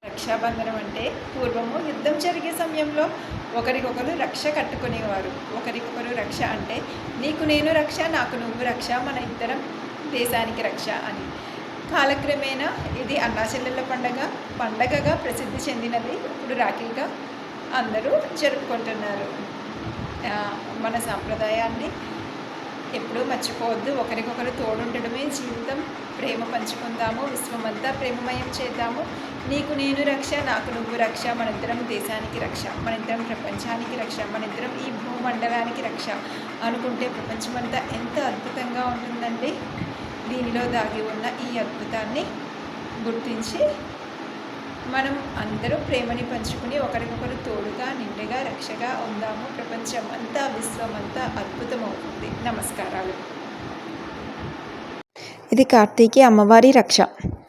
రక్షాబంధనం అంటే పూర్వము యుద్ధం జరిగే సమయంలో ఒకరికొకరు రక్ష కట్టుకునేవారు. ఒకరికొకరు రక్ష అంటే నీకు నేను రక్ష, నాకు నువ్వు రక్ష, మన ఇద్దరం దేశానికి రక్ష అని. కాలక్రమేణా ఇది అన్నాచెల్లెళ్ళ పండగగా ప్రసిద్ధి చెందినది. ఇప్పుడు రాఖీగా అందరూ జరుపుకుంటున్నారు. మన సాంప్రదాయాన్ని ఎప్పుడూ మర్చిపోవద్దు. ఒకరికొకరు తోడుండడమే జీవితం. ప్రేమ పంచుకుందాము, విశ్వమంతా ప్రేమమయం చేద్దాము. నీకు నేను రక్ష, నాకు నువ్వు రక్ష, మనిద్దరం దేశానికి రక్ష, మనిద్దరం ప్రపంచానికి రక్ష, మనిద్దరం ఈ భూమండలానికి రక్ష అనుకుంటే ప్రపంచమంతా ఎంత అద్భుతంగా ఉంటుందండి. దీనిలో దాగి ఉన్న ఈ అద్భుతాన్ని గుర్తించి మనం అందరూ ప్రేమని పంచుకుని ఒకరికొకరు తోడుగా నిండుగా రక్షగా ఉందాము. ప్రపంచం అంతా విశ్వమంతా అద్భుతమవుతుంది. నమస్కారాలు. ఇది కార్తీకి అమ్మవారి రక్ష.